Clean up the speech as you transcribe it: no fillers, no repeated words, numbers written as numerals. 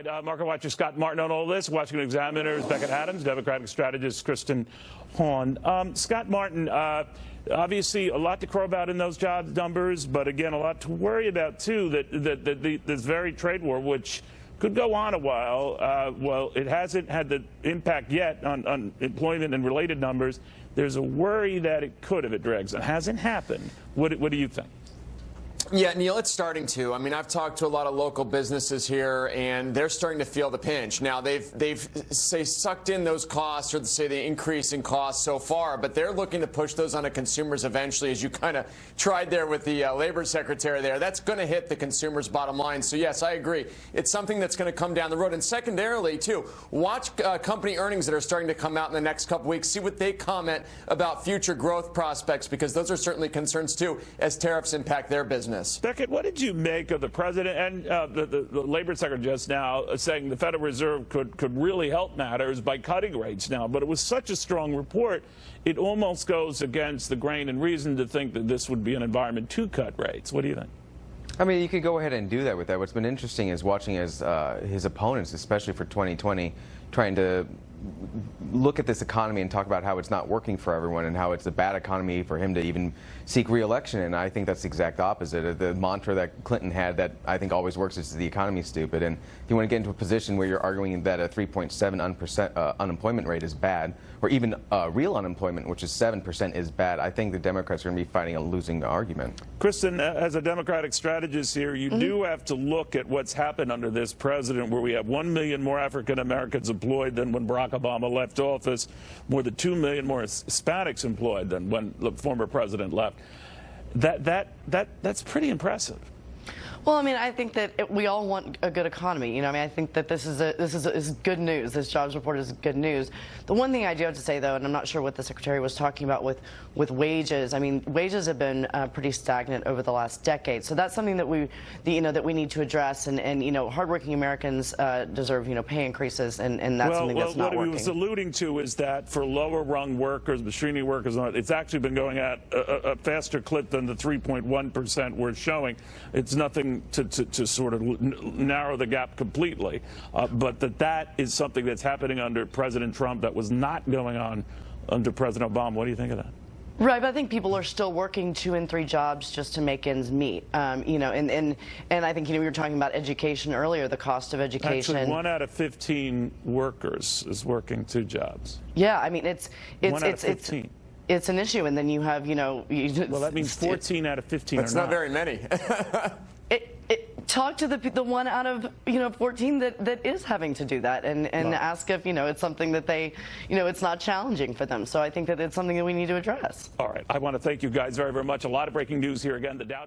right, market watcher Scott Martin on all this. Washington Examiner's Beckett Adams, Democratic strategist Kristen Hahn. Scott Martin, obviously a lot to crow about in those jobs numbers, but again, a lot to worry about too. This very trade war, which could go on a while. Well, it hasn't had the impact yet on employment and related numbers. There's a worry that it could if it drags. It hasn't happened. What do you think? Yeah, Neil, it's starting to. I mean, I've talked to a lot of local businesses here, and they're starting to feel the pinch. Now, they've sucked in those costs, or say the increase in costs so far, but they're looking to push those onto consumers eventually, as you kind of tried there with the labor secretary there. That's going to hit the consumer's bottom line. So, yes, I agree. It's something that's going to come down the road. And secondarily, too, watch company earnings that are starting to come out in the next couple weeks. See what they comment about future growth prospects, because those are certainly concerns, too, as tariffs impact their business. Beckett, what did you make of the president and the labor secretary just now saying the Federal Reserve could really help matters by cutting rates now? But it was such a strong report, it almost goes against the grain and reason to think that this would be an environment to cut rates. What do you think? I mean, you could go ahead and do that with that. What's been interesting is watching his opponents, especially for 2020, trying to look at this economy and talk about how it's not working for everyone and how it's a bad economy for him to even seek re-election. And I think that's the exact opposite. The mantra that Clinton had that I think always works is the economy's stupid. And if you want to get into a position where you're arguing that a 3.7% unemployment rate is bad, or even real unemployment, which is 7%, is bad, I think the Democrats are going to be fighting a losing argument. Kristen, as a Democratic strategist here, you do have to look at what's happened under this president, where we have 1 million more African Americans employed than when Barack Obama left office, more than 2 million more Hispanics employed than when the former president left. That's pretty impressive. Well, I mean, I think that we all want a good economy. You know, I mean, I think that this is good news. This jobs report is good news. The one thing I do have to say, though, and I'm not sure what the secretary was talking about with wages. I mean, wages have been pretty stagnant over the last decade. So that's something that we need to address. And you know, hardworking Americans deserve pay increases, and that's something that's not working. What he was alluding to is that for lower-rung workers, machinery workers, it's actually been going at a faster clip than the 3.1% we're showing. It's nothing to sort of narrow the gap completely, but that is something that's happening under President Trump that was not going on under President Obama. What do you think of that? Right, but I think people are still working 2 and 3 jobs just to make ends meet. And I think we were talking about education earlier, the cost of education. Actually, 1 out of 15 workers is working 2 jobs. Yeah, I mean it's 1 out of 15. It's an issue, and then you have well, that means 14 out of 15. That's not very many. Talk to the 1 out of 14 that is having to do that, and ask if it's something that they it's not challenging for them. So I think that it's something that we need to address. All right, I want to thank you guys very, very much. A lot of breaking news here again. The Dow.